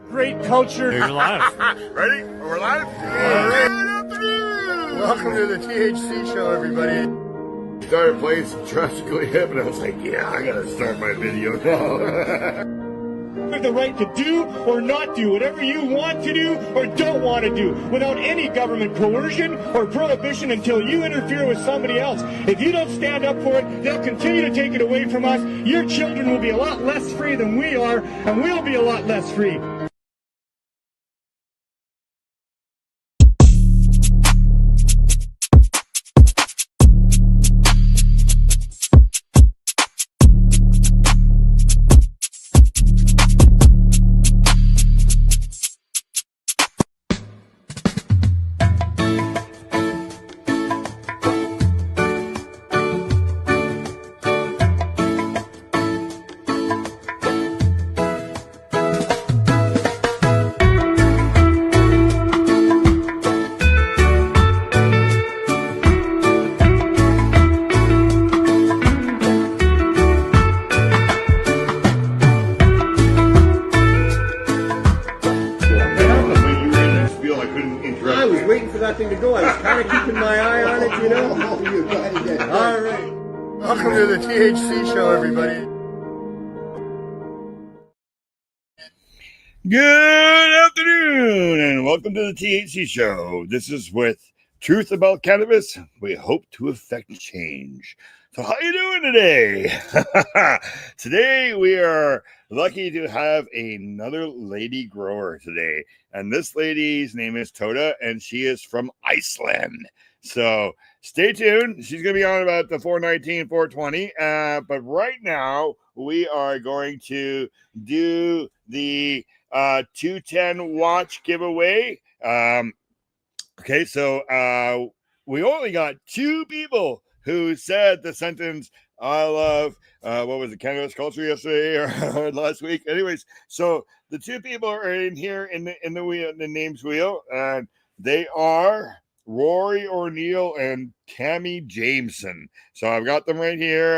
Great culture. You're live. Ready? We're live? Right. Welcome to the THC Show, everybody. Started playing some drastically hip, and I was like, yeah, I gotta start my video now. You have the right to do or not do whatever you want to do or don't want to do without any government coercion or prohibition until you interfere with somebody else. If you don't stand up for it, they'll continue to take it away from us. Your children will be a lot less free than we are, and we'll be a lot less free. To go. I was kind of keeping my eye on it, you know. All right. Welcome to the THC Show, everybody. Good afternoon, and welcome to the THC Show. This is with Truth About Cannabis. We hope to affect change. So how you doing today? Today we are lucky to have another lady grower today. And this lady's name is Tóta, and she is from Iceland. So stay tuned. She's going to be on about the 419, 420. But right now we are going to do the 210 watch giveaway. Okay, so we only got 2 people who said the sentence, I love, what was it, cannabis culture yesterday or last week? Anyways, so the 2 people are in here in the wheel, the names wheel, and they are Rory O'Neill and Tammy Jameson. So I've got them right here.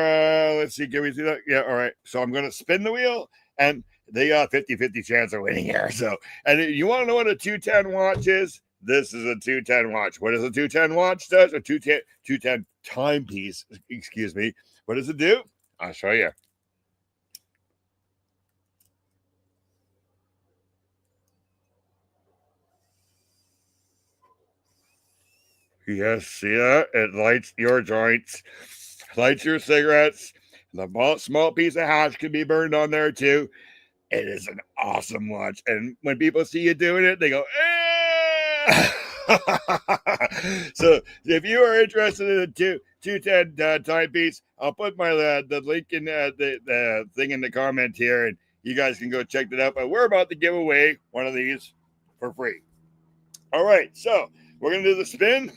Let's see, can we see that? Yeah, all right. So I'm going to spin the wheel, and they got 50-50 chance of winning here. So, and you want to know what a 210 watch is? This is a 210 watch. What does a 210 watch does? A 210 timepiece, excuse me. What does it do? I'll show you. Yes, see that? It lights your joints, lights your cigarettes. The small piece of hash can be burned on there too. It is an awesome watch. And when people see you doing it, they go, eh! So if you are interested in the 210 timepiece, I'll put my the link in the thing in the comment here, and you guys can go check that out. But we're about to give away one of these for free. All right, so we're gonna do the spin,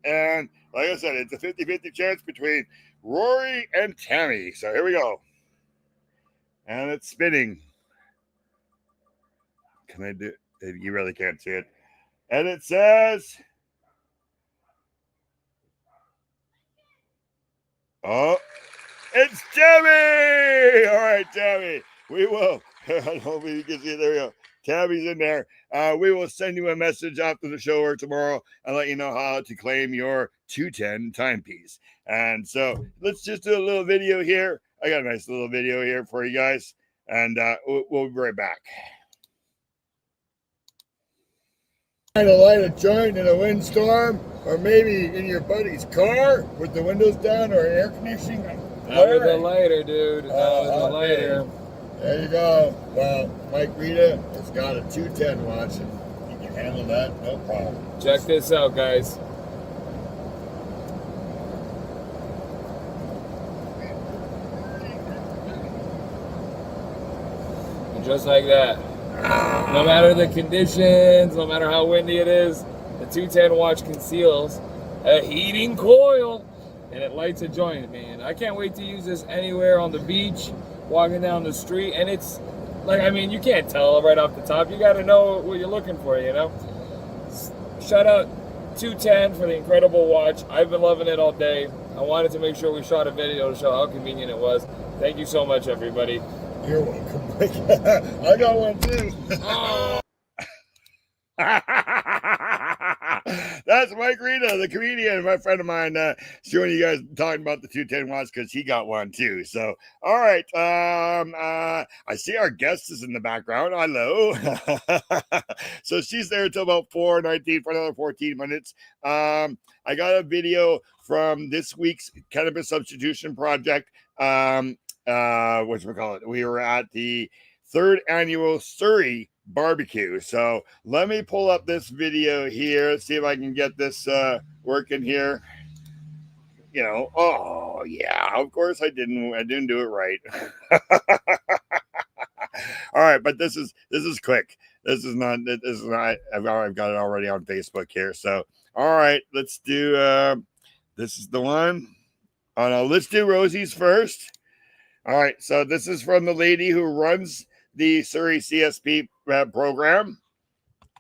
and like I said, it's a 50-50 chance between Rory and Tammy. So here we go, and it's spinning. Can I do? You really can't see it. And it says, oh, it's Tammy! All right, Tammy, we will. I don't know if you can see it. There we go. Tammy's in there. We will send you a message after the show or tomorrow and let you know how to claim your 210 timepiece. And so let's just do a little video here. I got a nice little video here for you guys, and we'll be right back. Trying to light a joint in a windstorm, or maybe in your buddy's car with the windows down or air conditioning. Not with the lighter, dude. Not with the lighter. There you go. Well, Mike Rita has got a 210 watch, and you can handle that, no problem. Check this out, guys. And just like that. No matter the conditions, no matter how windy it is, the 210 watch conceals a heating coil, and it lights a joint, man. I can't wait to use this anywhere on the beach, walking down the street, and it's like, I mean, you can't tell right off the top. You got to know what you're looking for, you know? Shout out 210 for the incredible watch. I've been loving it all day. I wanted to make sure we shot a video to show how convenient it was. Thank you so much, everybody. You're welcome. I got one too. That's Mike Rita, the comedian, my friend of mine, showing you guys talking about the 210 watts because he got one too. So, all right. I see our guest is in the background. Hello. So she's there until about 4:19 for another 14 minutes. I got a video from this week's cannabis substitution project. Whatchamacallit? We were at the 3rd annual Surrey barbecue. So let me pull up this video here, see if I can get this working here. You know, oh yeah, of course I didn't do it right. All right, but this is quick. This is not I've got it already on Facebook here. So all right, let's do this is the one. Oh no, let's do Rosie's first. All right, so this is from the lady who runs the Surrey CSP program.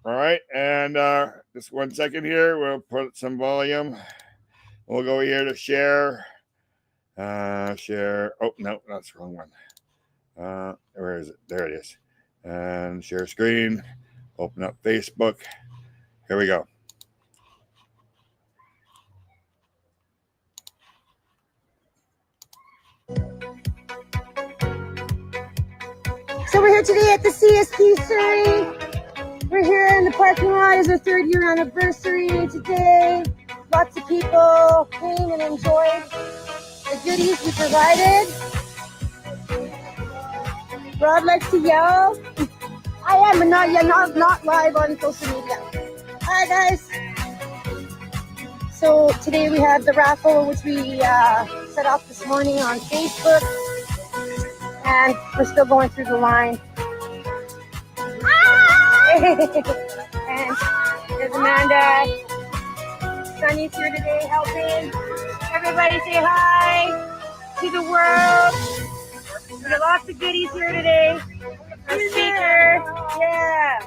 All right, and just 1 second here. We'll put some volume. We'll go here to share. Share. Oh, no, that's the wrong one. Where is it? There it is. And share screen. Open up Facebook. Here we go. So we're here today at the CSP Surrey. We're here in the parking lot. It's our 3rd year anniversary today. Lots of people came and enjoyed the goodies we provided. Rod likes to yell. I am, but not live on social media. Hi guys. So today we have the raffle, which we set up this morning on Facebook. And we're still going through the line. And there's Amanda. Sunny's here today helping. Everybody say hi to the world. There's lots of goodies here today. Our speaker. Yeah.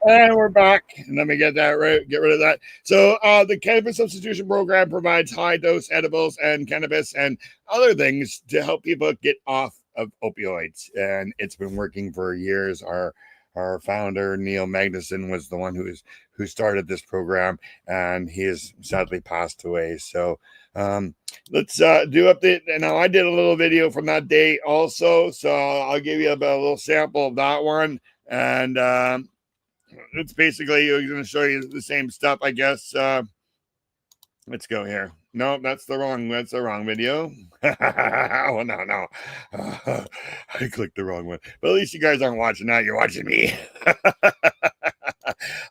And we're back. Let me get that right. Get rid of that. So the cannabis substitution program provides high dose edibles and cannabis and other things to help people get off of opioids. And it's been working for years. Our founder, Neil Magnuson, was the one who started this program, and he has sadly passed away. So let's do update. Now I did a little video from that day also. So I'll give you a little sample of that one. And it's basically going to show you the same stuff, I guess. Let's go here. No, that's the wrong video. Oh, no. I clicked the wrong one. But at least you guys aren't watching that. You're watching me.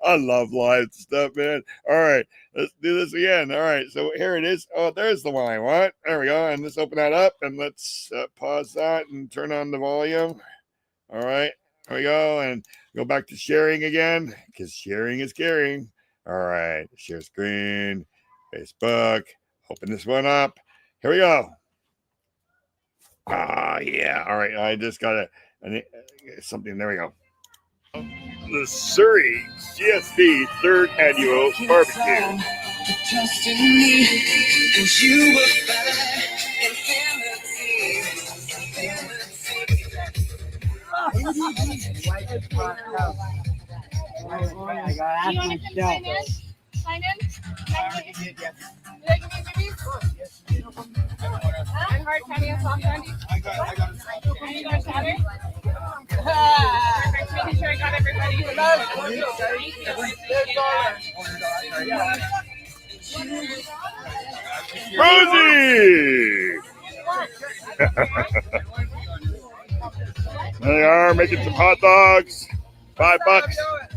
I love live stuff, man. All right, let's do this again. All right, so here it is. Oh, there's the one I want. There we go. And let's open that up, and let's pause that and turn on the volume. All right, there we go. And go back to sharing again, because sharing is caring. All right, share screen, Facebook. Open this one up. Here we go. Yeah. All right, I just got something. There we go. The Surrey CSP 3rd Annual Barbecue. Just in me, and you were I gotta ask myself. Sign in? Like and hard candy and soft candy? I got it. And you got shatter? Perfect. Making sure I got everybody. Rosie! There they are, making some hot dogs. $5.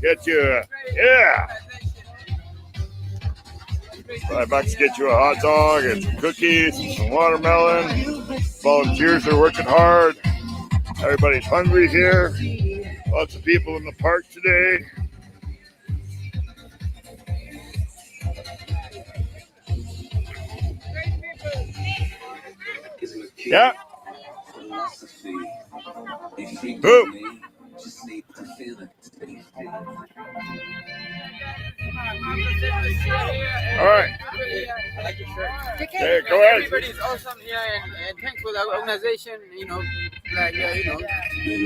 Get you, yeah. $5 get you a hot dog and some cookies and some watermelon. Volunteers are working hard. Everybody's hungry here. Lots of people in the park today. Yeah. Who? All right. Hey, go ahead. Everybody's awesome here, and thanks for the organization.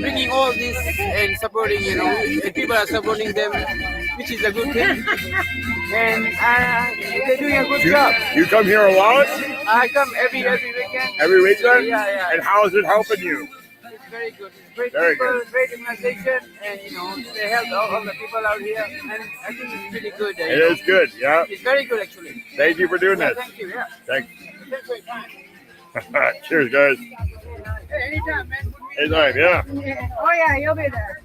Bringing all this and supporting. And people are supporting them, which is a good thing. And they're doing a good job. You come here a lot? I come every weekend. Every weekend? Yeah. And how is it helping you? It's very good. It's great Very people, good. great organization, and they help all the people out here, and I think it's really good. It is good, yeah. It's very good actually. Thank you for doing this. Thank you. Yeah. Thanks. Thanks for your time. Cheers, guys. Hey, anytime, man. Anytime, yeah. Oh yeah, you'll be there.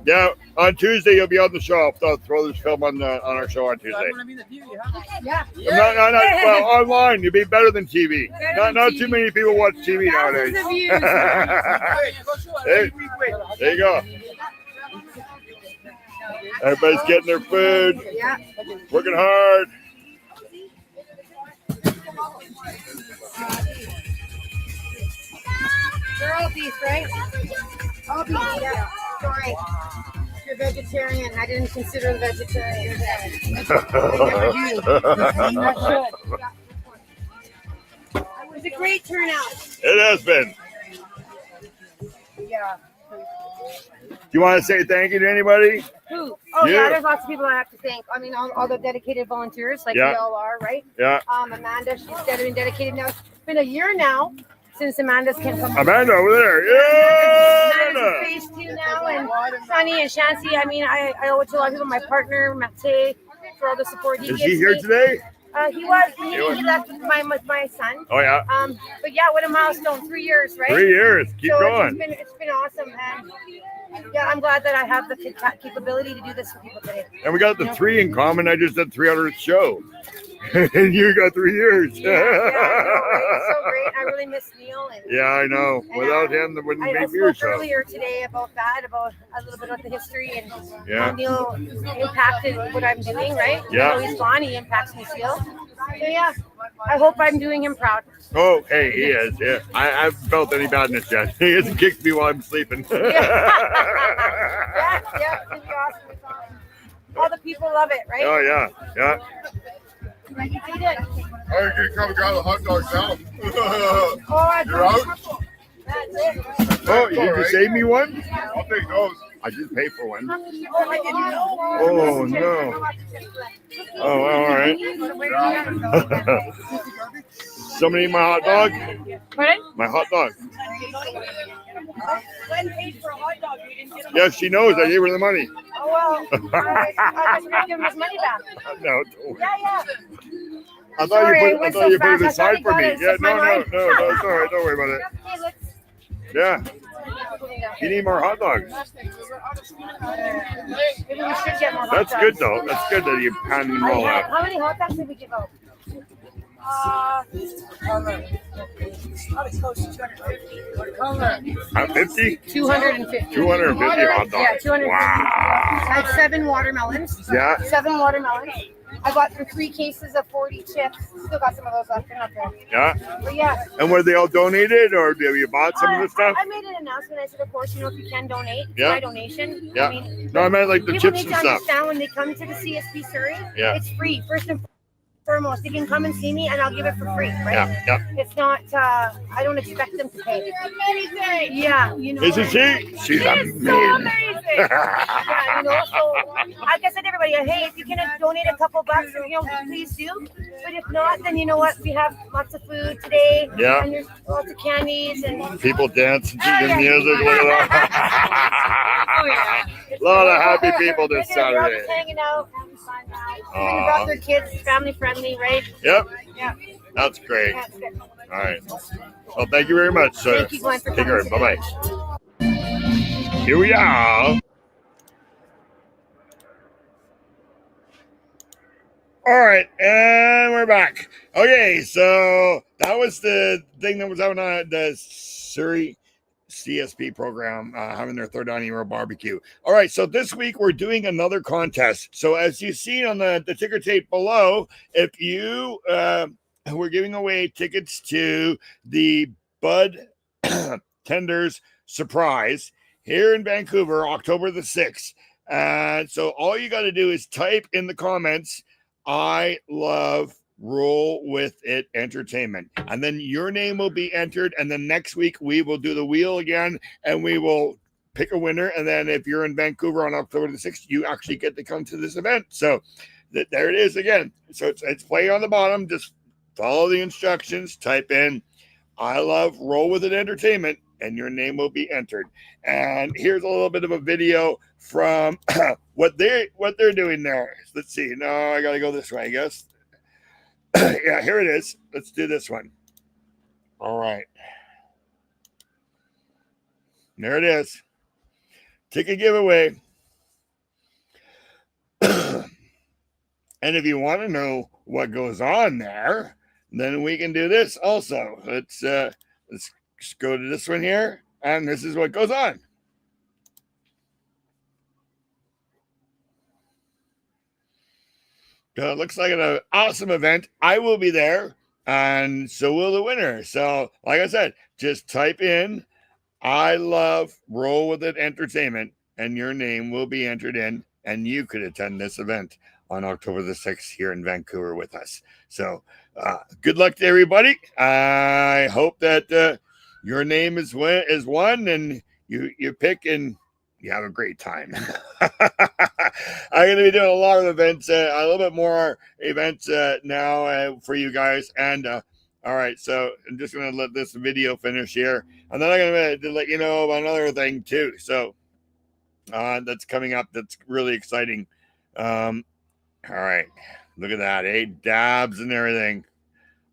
Yeah, on Tuesday you'll be on the show. I'll throw this film on our show on Tuesday. I'm gonna be the TV, huh? Yeah. No. Well, online you'll be better than TV. Not too many people watch TV nowadays. Thousands of views. Hey, there you go. Everybody's getting their food, Yeah. working hard. They're all beef, right? All beef, yeah. Sorry. You're vegetarian. I didn't consider the vegetarian. It was a great turnout. It has been. Yeah. You want to say thank you to anybody? Who? Oh You. yeah, there's lots of people I have to thank. I mean, all the dedicated volunteers, like Yeah. we all are, right? Yeah. Amanda, she's been dedicated now. It's been a year now since Amanda's came from. Amanda over there. Amanda's Yeah. in phase 2 now, and Sunny and Shancy. I mean, I owe it to a lot of people. My partner, Mate, for all the support he Is gives he here me. today? He left with my son. Oh yeah. But yeah, what a milestone! 3 years, right? 3 years. Keep So going. It's been awesome, and yeah, I'm glad that I have the capability to do this for people today. And we got the 3 in common. I just did 300th show. And you got 3 years. Yeah, no, it's so great. I really miss Neil. And Yeah, I know. Without him, there wouldn't I be your spoke show. earlier today about that, about a little bit of the history and Yeah. how Neil impacted what I'm doing, right? Yeah. Even though he's gone, he impacts me still. So yeah, I hope I'm doing him proud. Oh, hey, he is. Yeah, I haven't felt any badness yet. He hasn't kicked me while I'm sleeping. Yeah, it's gonna be awesome. It's awesome. All the people love it, right? Oh yeah, yeah. How you did? I'm gonna come grab a hot dog now. Oh, I You're out? That's it. Oh, you just save me one? I'll take those. I did pay for one. Oh, I didn't know. Oh no. Oh, all right. Somebody eat my hot dog? Pardon? My hot dog. Glenn paid for a hot dog. You didn't get a Yeah, she knows. I gave her the money. Oh, well. I was going to give him his money back. No, don't worry. Yeah. I thought Sorry, I you put, I went thought so you put it fast. I aside thought for you me. got it. Yeah, It's my no, mind. it's all right. Don't worry about it. Okay, let's. Yeah, you need more hot dogs. Maybe we should get more hot That's dogs. good though. That's good that you pound them all out. How many hot dogs did we give out? At 50? 250. 250 hot dogs. Yeah, 250. Wow. I had 7 watermelons. Yeah. 7 watermelons. I got through 3 cases of 40 chips. Still got some of those left. They're not there. Yeah. But yeah. And were they all donated, or have you bought some of the stuff? I made an announcement. I said, of course, if you can donate, Yeah. my donation. Yeah. I mean, No, I meant like the people chips need and to stuff. understand when they come to the CSP Surrey, Yeah. it's free. First and foremost, they can come and see me, and I'll give it for free, right? Yeah, yeah. It's not. I don't expect them to pay. Amazing. Yeah, you know. Isn't she? She's amazing. So amazing. Yeah, you know. So, like I said, to everybody, hey, if you can donate a couple bucks, please do. But if not, then you know what? We have lots of food today. Yeah. And there's lots of candies and. People dancing to the music. Look at that. Oh yeah. A lot of happy people this They're all Saturday. just hanging out, having fun. Aw. They brought their kids, family friendly, right? Yep. Yeah. That's great. All right. Well, thank you very much. Thank you, Glenn, for take care. coming today. Bye-bye. Here we are. All right, and we're back. Okay, so that was the thing that was out on the Surrey CSP program, having their third annual barbecue. All right, so this week we're doing another contest. So as you see on the ticker tape below, if you we're giving away tickets to the Bud Tenders Surprise here in Vancouver, October the 6th. And so all you got to do is type in the comments, I love Roll With It Entertainment. And then your name will be entered. And then next week we will do the wheel again and we will pick a winner. And then if you're in Vancouver on October the 6th, you actually get to come to this event. So there it is again. So it's play on the bottom. Just follow the instructions. Type in, I love Roll With It Entertainment, and your name will be entered. And here's a little bit of a video from what they're doing there. Let's see. No, I got to go this way, I guess. Yeah, here it is. Let's do this one. All right. There it is. Ticket giveaway. And if you want to know what goes on there, then we can do this also. Let's go to this one here, and this is what goes on. It looks like an awesome event. I will be there, and so will the winner. So, like I said, just type in, I love Roll With It Entertainment, and your name will be entered in, and you could attend this event on October the 6th here in Vancouver with us. So, good luck to everybody. I hope that your name is one, and you pick and you have a great time. I'm going to be doing a lot of events, a little bit more events now for you guys. And all right, so I'm just going to let this video finish here, and then I'm going to let you know about another thing too. So that's coming up. That's really exciting. All right, look at that, dabs and everything.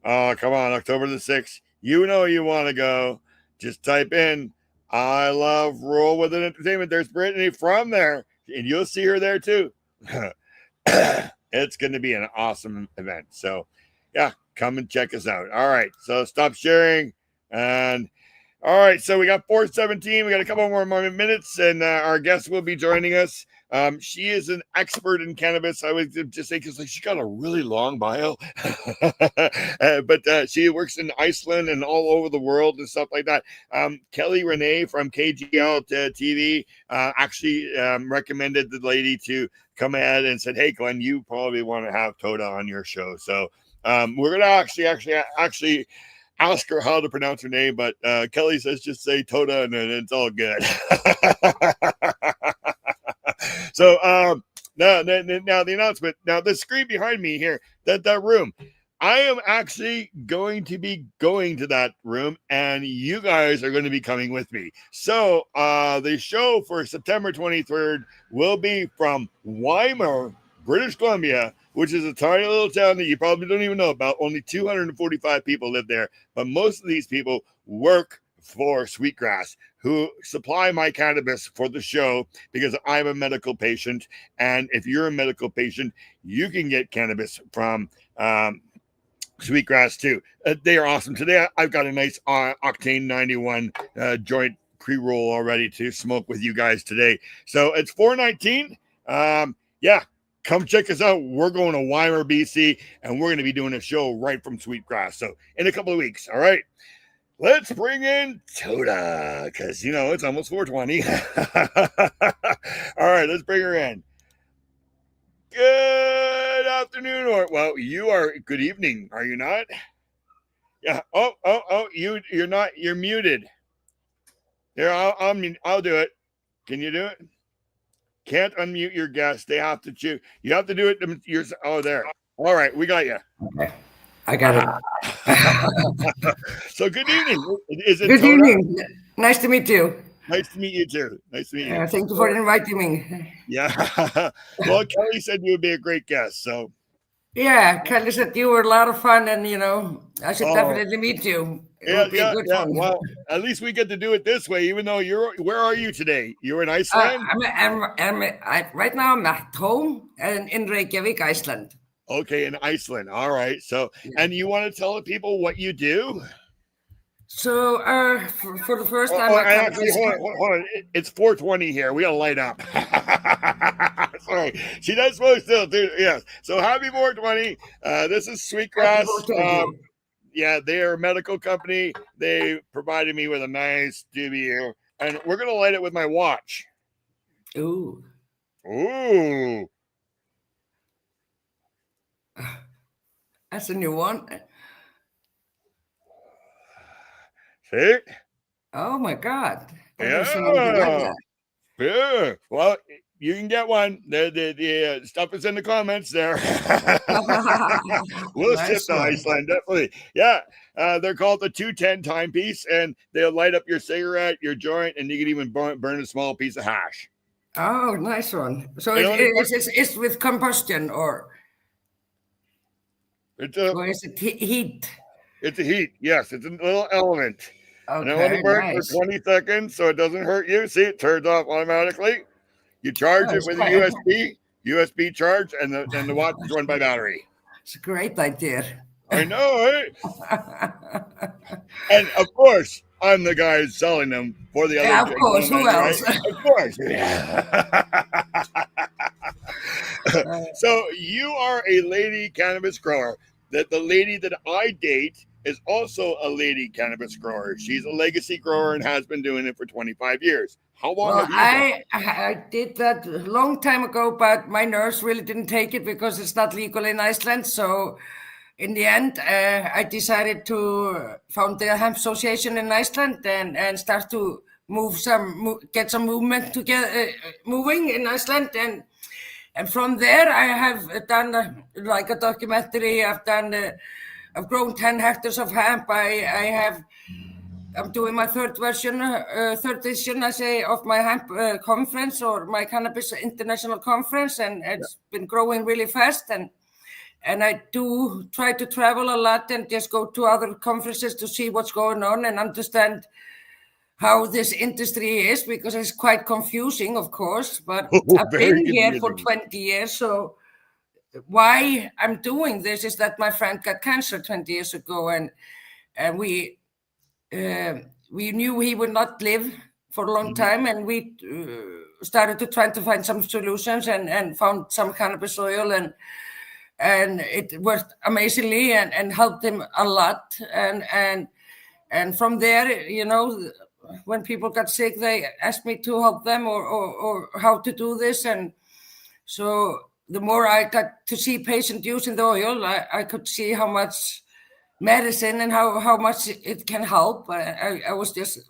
Oh, come on, October the 6th. You know you want to go. Just type in, I love Roll With It Entertainment. There's Brittany from there, and you'll see her there too. It's going to be an awesome event. So, yeah, come and check us out. All right, so stop sharing. And all right, so we got 4:17. We got a couple more minutes, and our guest will be joining us. She is an expert in cannabis. I would just say because she got a really long bio, but she works in Iceland and all over the world and stuff like that. Kelly Renee from KGL TV actually recommended the lady to come ahead and said, "Hey, Glenn, you probably want to have Tóta on your show." So we're gonna actually ask her how to pronounce her name, but Kelly says just say Tóta and it's all good. So now the announcement. Now the screen behind me here, that room, I am actually going to be going to that room, and you guys are going to be coming with me. So the show for September 23rd will be from Weimar, British Columbia, which is a tiny little town that you probably don't even know about. Only 245 people live there, but most of these people work for Sweetgrass, who supply my cannabis for the show because I'm a medical patient. And if you're a medical patient, you can get cannabis from Sweetgrass too. They are awesome. Today, I've got a nice Octane 91 joint pre-roll already to smoke with you guys today. So it's $4.19. Yeah, come check us out. We're going to Weimar, BC, and we're going to be doing a show right from Sweetgrass. So in a couple of weeks. All right. Let's bring in Tóta, because, it's almost 4:20. All right, let's bring her in. Good afternoon, or, you are, good evening, are you not? Yeah, you're not, you're muted. Here, I'll do it. Can you do it? Can't unmute your guest. They have to choose. You have to do it. Oh, there. All right, we got you. Okay. I got it. So good evening. Is it Good Tóta? evening. Nice to meet you. Nice to meet you too. Nice to meet you. Thank you for inviting me. Yeah. Well, Kelly said you would be a great guest. So Yeah, Kelly said you were a lot of fun, and I should Oh. definitely meet you. It would be a good fun. Well, at least we get to do it this way, even though where are you today? You're in Iceland? Right now I'm at home and in Reykjavik, Iceland. Okay, in Iceland. All right. So, and you want to tell the people what you do? So, for the first time, actually, hold on. It's 4:20 here. We gotta light up. Sorry, she does smoke still, dude. Yes. So happy 420. This is Sweetgrass. Yeah, they are a medical company. They provided me with a nice doobie here, and we're gonna light it with my watch. Ooh. That's a new one. See? Oh my God. Yeah. Yeah. Well, you can get one. The stuff is in the comments there. We'll ship to Iceland, definitely. Yeah. They're called the 210 timepiece, and they'll light up your cigarette, your joint, and you can even burn a small piece of hash. Oh, nice one. So it's with combustion or is it heat? It's a heat. Yes, it's a little element. Okay, and it only burns for 20 seconds, so it doesn't hurt you. See, it turns off automatically. You charge it with a USB charge, and the watch is run by battery. It's a great idea. I know, eh? And of course, I'm the guy selling them for the other. Yeah, of course. Who else? Right? Of course. So you are a lady cannabis grower. That the lady that I date is also a lady cannabis grower. She's a legacy grower and has been doing it for 25 years. How long have you done? I did that a long time ago, but my nurse really didn't take it because it's not legal in Iceland. So in the end, I decided to found the Hemp Association in Iceland and start to get some movement together, moving in Iceland. And from there, I have done like a documentary. I've grown 10 hectares of hemp. I'm doing my third edition, I say, of my hemp conference or my cannabis international conference, and it's been growing really fast. And I do try to travel a lot and just go to other conferences to see what's going on and understand how this industry is, because it's quite confusing, of course, but I've been here for 20 years. So why I'm doing this is that my friend got cancer 20 years ago, and we knew he would not live for a long time, and we started to try to find some solutions and found some cannabis oil, and it worked amazingly and helped him a lot. And from there, when people got sick, they asked me to help them or how to do this. And so the more I got to see patients using the oil, I could see how much medicine and how much it can help. I was just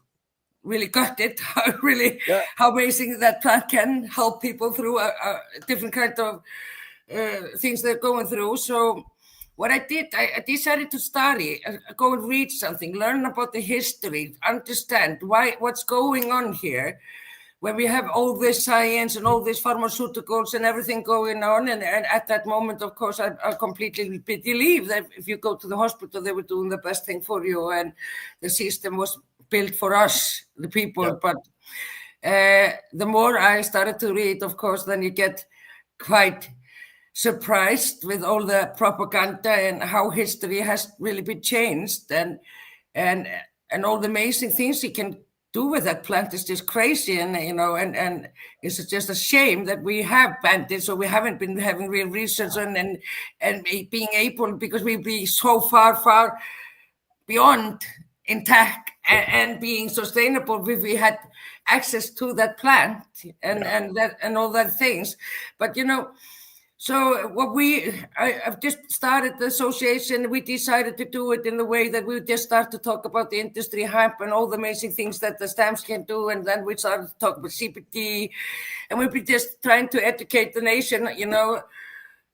really gutted how amazing that plant can help people through a different kind of things they're going through. So what I did, I decided to study, go and read something, learn about the history, understand what's going on here when we have all this science and all these pharmaceuticals and everything going on. And at that moment, of course, I completely believe that if you go to the hospital, they were doing the best thing for you, and the system was built for us, the people. Yeah. But the more I started to read, of course, then you get quite surprised with all the propaganda and how history has really been changed, and all the amazing things you can do with that plant is just crazy. And it's just a shame that we have banned it, so we haven't been having real research and being able, because we'd be so far beyond intact and being sustainable if we had access to that plant and all that things. But so I've just started the association. We decided to do it in the way that we just start to talk about the industry, hemp, and all the amazing things that the stems can do. And then we started to talk about CBD, and we've been just trying to educate the nation,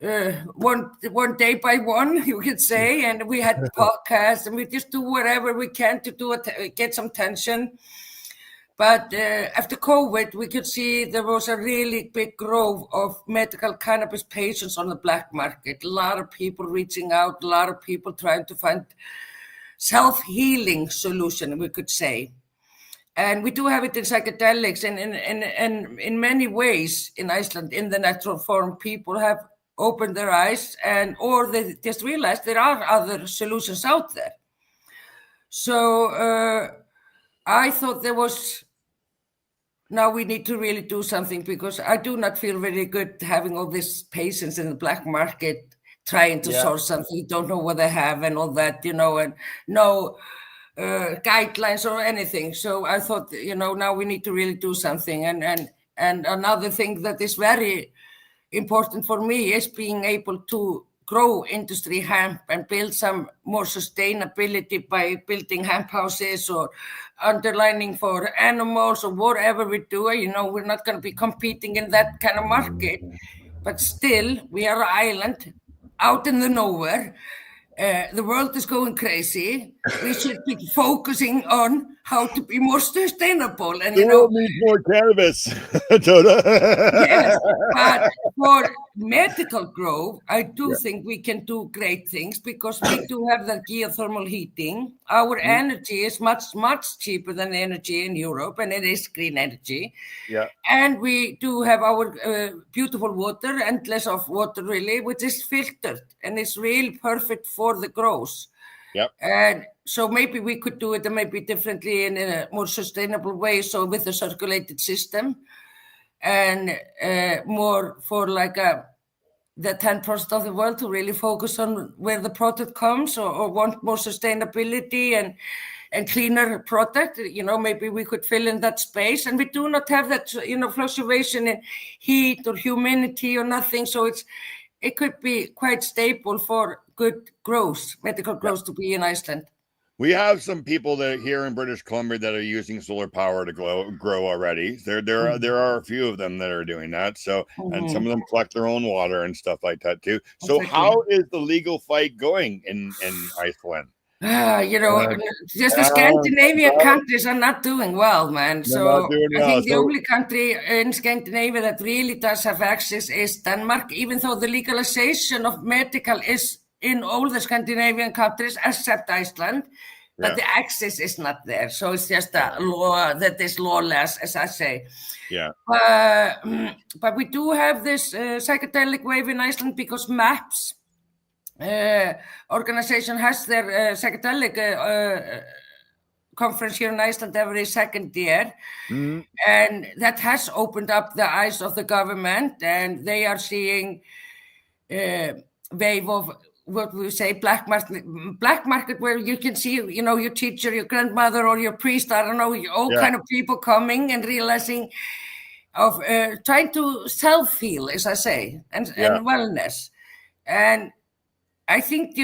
one day by one, you could say. And we had podcasts, and we just do whatever we can to do it, get some attention. But after COVID, we could see there was a really big growth of medical cannabis patients on the black market. A lot of people reaching out, a lot of people trying to find self-healing solution, we could say. And we do have it in psychedelics, and in many ways in Iceland, in the natural form, people have opened their eyes, or they just realized there are other solutions out there. So I thought now we need to really do something, because I do not feel very good having all these patients in the black market trying to source something, don't know what they have and all that, and no guidelines or anything. So I thought, now we need to really do something. And another thing that is very important for me is being able to grow industry hemp and build some more sustainability by building hemp houses or underlining for animals or whatever we do. We're not going to be competing in that kind of market, but still we are an island out in the nowhere. The world is going crazy. We should be focusing on how to be more sustainable. And the world needs more cannabis, Tóta. Yes, but for medical growth, I do think we can do great things, because we do have the geothermal heating. Our energy is much, much cheaper than the energy in Europe, and it is green energy. Yeah. And we do have our beautiful water, endless of water really, which is filtered, and it's really perfect for the growth. Yep. And so maybe we could do it maybe differently in a more sustainable way, so with a circulated system, and more for like the 10% of the world to really focus on where the product comes, or want more sustainability and cleaner product. Maybe we could fill in that space, and we do not have that fluctuation in heat or humidity or nothing, so it could be quite stable for good growth, medical growth, to be in Iceland. We have some people that here in British Columbia that are using solar power to grow already. There are a few of them that are doing that. So, and some of them collect their own water and stuff like that too. So, how is the legal fight going in Iceland? Just the Scandinavian countries are not doing well, man. So I think the only country in Scandinavia that really does have access is Denmark, even though the legalization of medical is in all the Scandinavian countries except Iceland, but the access is not there. So it's just a law that is lawless, as I say. Yeah. But we do have this psychedelic wave in Iceland, because MAPS organization has their psychedelic conference here in Iceland every second year. And that has opened up the eyes of the government, and they are seeing wave of what we say black market, where you can see, your teacher, your grandmother, or your priest, I don't know, all kind of people coming and realizing of trying to self-heal, as I say, and wellness. And I think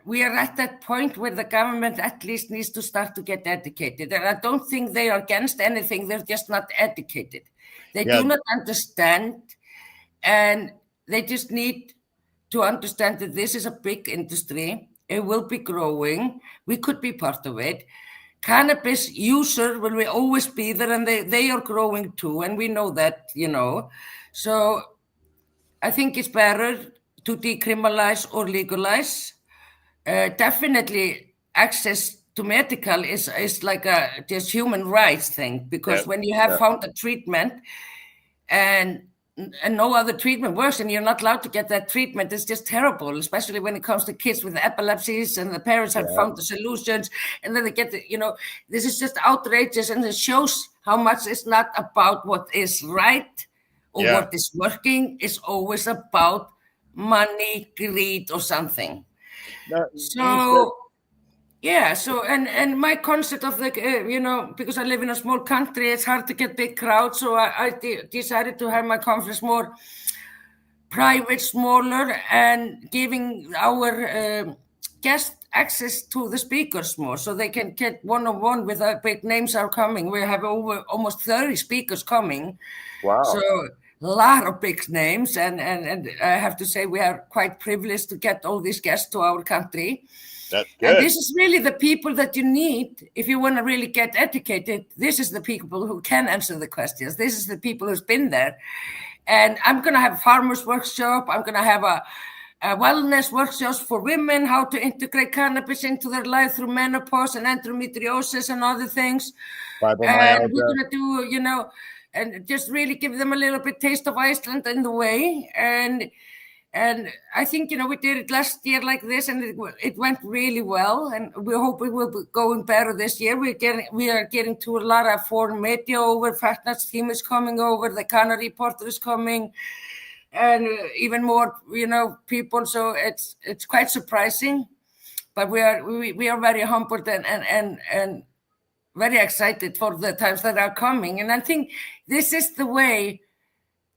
we are at that point where the government at least needs to start to get educated. And I don't think they are against anything. They're just not educated. They do not understand, and they just need to understand that this is a big industry. It will be growing. We could be part of it. Cannabis user will always be there, and they are growing too, and we know that, So I think it's better to decriminalize or legalize. Definitely access to medical is like a just human rights thing, because when you have found a treatment and no other treatment works, and you're not allowed to get that treatment, it's just terrible, especially when it comes to kids with epilepsies, and the parents have found the solutions, and then they get this is just outrageous, and it shows how much it's not about what is right or what is working. It's always about money, greed, or something. And my concept of because I live in a small country, it's hard to get big crowds, so I decided to have my conference more private, smaller, and giving our guests access to the speakers more, so they can get one-on-one with our big names are coming. We have over almost 30 speakers coming. Wow. So a lot of big names, and I have to say we are quite privileged to get all these guests to our country. That's And good. this is really the people that you need if you want to really get educated. This is the people who can answer the questions. This is the people who's been there. And I'm going to have farmers workshop. I'm going to have a wellness workshops for women, how to integrate cannabis into their life through menopause and endometriosis and other things. And we're going to do, you know, and just really give them a little bit taste of Iceland in the way. And I think, you know, we did it last year like this, and it went really well. And we hope it will be going better this year. We are getting to a lot of foreign media over. Fatness team is coming over. The Canary reporter is coming, and even more, you know, people. So it's quite surprising, but we are very humbled and very excited for the times that are coming. And I think this is the way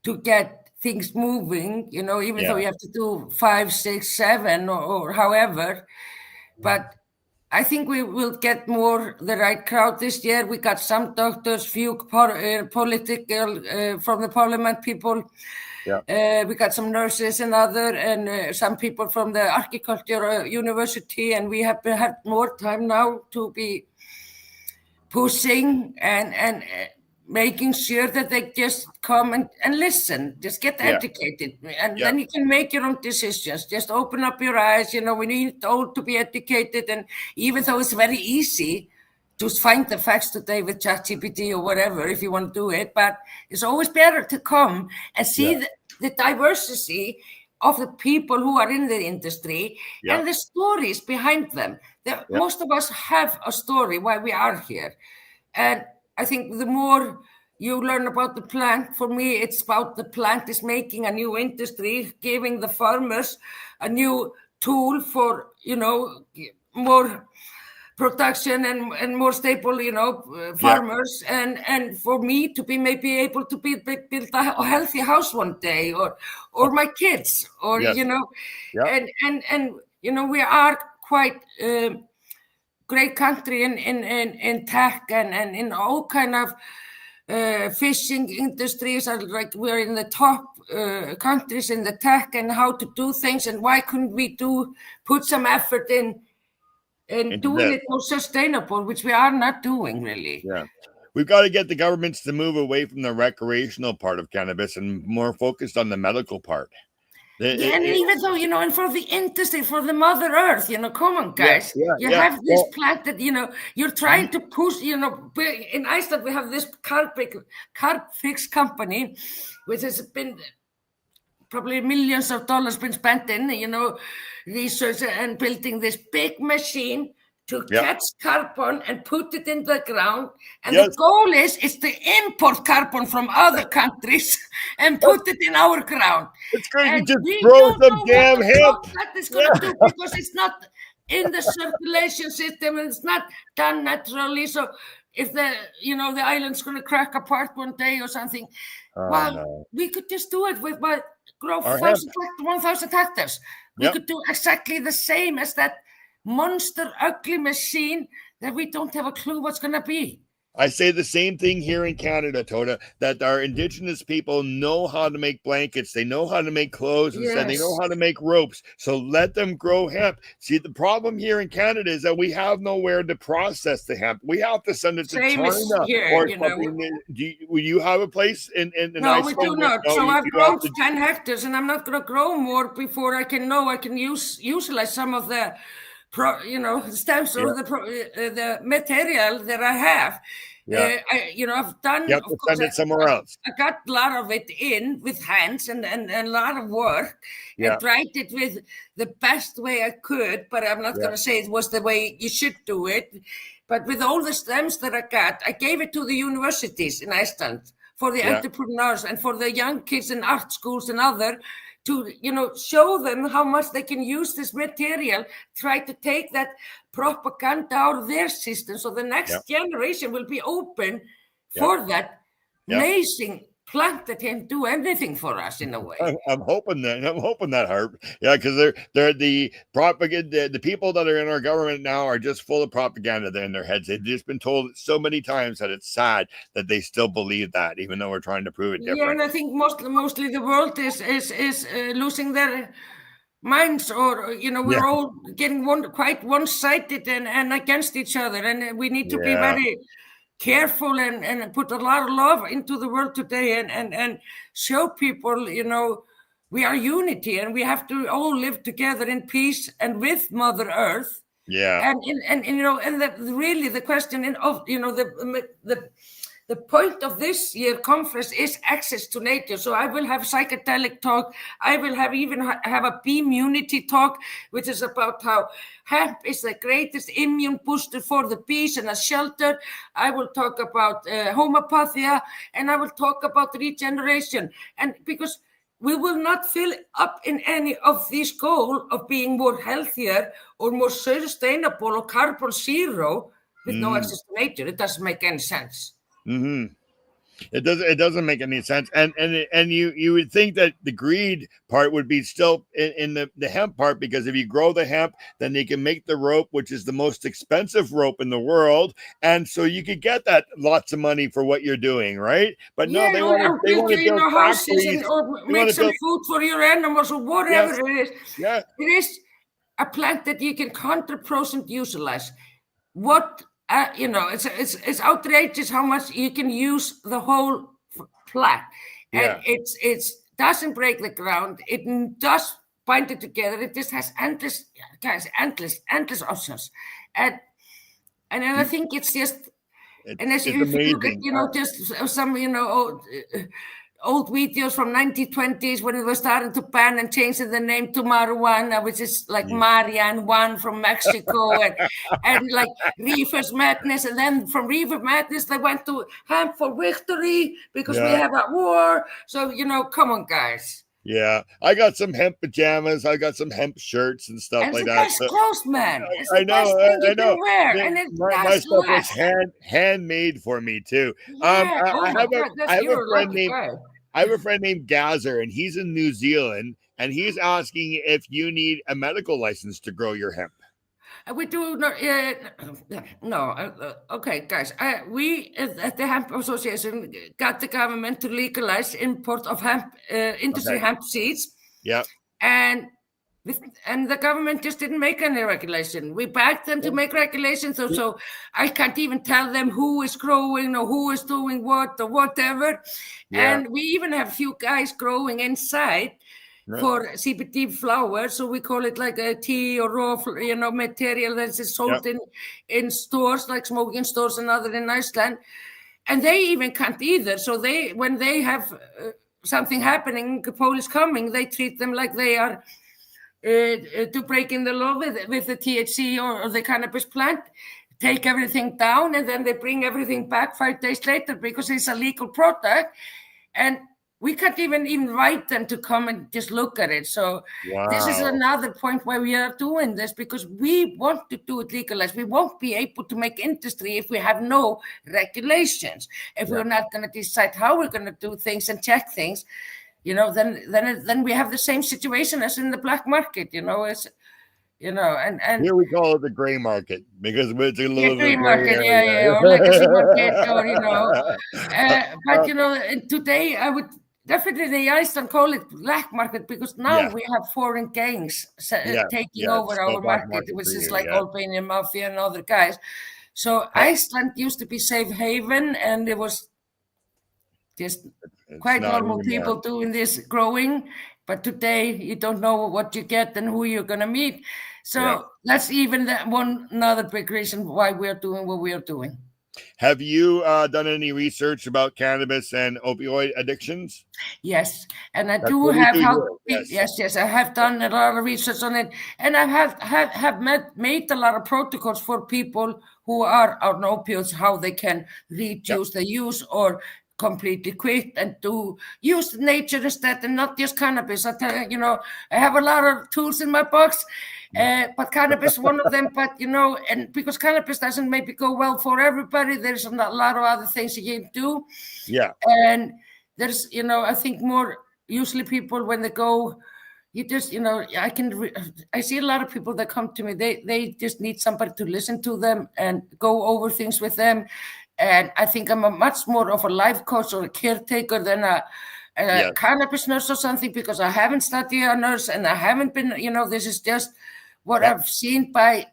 to get things moving, you know, even though you have to do 5, 6, 7 or however, but I think we will get more the right crowd this year. We got some doctors, few political from the parliament people. We got some nurses and other, and some people from the agriculture university, and we have had more time now to be pushing and making sure that they just come and listen, just get educated, and then you can make your own decisions. Just open up your eyes. You know, we need all to be educated, and even though it's very easy to find the facts today with ChatGPT or whatever, if you want to do it, but it's always better to come and see the diversity of the people who are in the industry and the stories behind them. Most of us have a story why we are here, and I think the more you learn about the plant, for me, it's about the plant is making a new industry, giving the farmers a new tool for, you know, more production and more stable, you know, farmers, and for me to be maybe able to build a healthy house one day, or my kids, or you know, and you know, we are quite great country in tech and in all kind of fishing industries. Like we're in the top countries in the tech and how to do things, and why couldn't we put some effort in doing it more sustainable, which we are not doing really. We've got to get the governments to move away from the recreational part of cannabis and more focused on the medical part. And even though, you know, and for the industry, for the Mother Earth, you know, come on, guys. You have this plant that, you know, you're trying to push, you know, in Iceland, we have this Carbfix company, which has been probably millions of dollars been spent in, you know, research and building this big machine to catch carbon and put it in the ground. And the goal is to import carbon from other countries and put it in our ground. It's going to just grow some damn hemp. That is going to do, because it's not in the circulation system and it's not done naturally. So if the island's going to crack apart one day or something, we could just do it with grow 1,000 hectares. We could do exactly the same as that monster ugly machine that we don't have a clue what's going to be. I say the same thing here in Canada, Tóta, that our indigenous people know how to make blankets, they know how to make clothes, and they know how to make ropes. So let them grow hemp. See, the problem here in Canada is that we have nowhere to process the hemp. We have to send it to China here, or something. Will you have a place in No, Iceland? we do not. So I've grown 10 hectares, and I'm not going to grow more before I can utilize some of the stems or the material that I have. I've done. You have to send it somewhere else. I got a lot of it in with hands and a lot of work. And tried it with the best way I could, but I'm not going to say it was the way you should do it. But with all the stems that I got, I gave it to the universities in Iceland for the entrepreneurs and for the young kids in art schools and other, to, show them how much they can use this material, try to take that propaganda out of their system. So the next generation will be open for that amazing plant that can do anything for us in a way. I'm hoping that, Harp. Yeah, because they're the propaganda. The people that are in our government now are just full of propaganda in their heads. They've just been told so many times that it's sad that they still believe that, even though we're trying to prove it different. Yeah, and I think mostly the world is losing their minds, or we're all getting quite one-sided and against each other, and we need to be very careful and put a lot of love into the world today and show people we are unity, and we have to all live together in peace and with Mother Earth. Really the question of the point of this year conference is access to nature. So I will have psychedelic talk. I will have a Beemunity talk, which is about how hemp is the greatest immune booster for the bees and a shelter. I will talk about homeopathia, and I will talk about regeneration. And because we will not fill up in any of these goals of being more healthier or more sustainable or carbon zero with no access to nature. It doesn't make any sense. Mm-hmm. It doesn't make any sense, and you would think that the greed part would be still in the hemp part, because if you grow the hemp, then they can make the rope, which is the most expensive rope in the world, and so you could get that lots of money for what you're doing, right? But no, they want to build houses or make some food for your animals or whatever it is. Yeah, it is a plant that you can 100% utilize. What? It's outrageous how much you can use the whole plant, and it doesn't break the ground. It does bind it together. It just has endless options, and I think it's just. And as if you look at just some old videos from 1920s when it was starting to ban and changing the name to marijuana, which is like Marianne Juan from Mexico, and like Reefer's Madness, and then from Reefer Madness they went to Hemp for Victory because we have a war. So come on, guys. Yeah, I got some hemp pajamas. I got some hemp shirts and stuff like that. It's the best clothes, man. It's I the best thing you can wear, and my stuff is handmade for me too. I have a friend named Gazer, and he's in New Zealand, and he's asking if you need a medical license to grow your hemp. We do not. Okay, guys. We at the Hemp Association got the government to legalize import of hemp industry hemp seeds. Yeah. And the government just didn't make any regulation. We backed them to make regulations, so I can't even tell them who is growing or who is doing what or whatever. Yeah. And we even have a few guys growing inside. Right. For CBD flower, so we call it like a tea or raw, material that's sold in stores, like smoking stores and other in Iceland, and they even can't either. So when they have something happening, the police coming, they treat them like they are to breaking the law with the THC or the cannabis plant, take everything down, and then they bring everything back 5 days later because it's a legal product, and we can't even invite them to come and just look at it. So This is another point why we are doing this, because we want to do it legalized. We won't be able to make industry if we have no regulations. If we're not going to decide how we're going to do things and check things, then we have the same situation as in the black market. It's and here we call it the gray market because it's a little gray market, or legacy market, or but today I would definitely Iceland call it black market, because now we have foreign gangs taking over our market, which is like Albanian mafia and other guys. So Iceland used to be safe haven, and it was just quite normal people doing this growing. But today you don't know what you get and who you're going to meet. So that's even another big reason why we're doing what we are doing. Have you done any research about cannabis and opioid addictions? Yes, and I do have helped. Yes, I have done a lot of research on it, and I have made a lot of protocols for people who are on opioids, how they can reduce the use or completely quit and to use nature instead, and not just cannabis. I tell you, I have a lot of tools in my box. But cannabis is one of them, but and because cannabis doesn't maybe go well for everybody, there's a lot of other things you can do. Yeah. And there's, I think more usually people when they go, you just, I see a lot of people that come to me, they just need somebody to listen to them and go over things with them. And I think I'm a much more of a life coach or a caretaker than cannabis nurse or something, because I haven't studied a nurse and I haven't been, this is just what I've seen by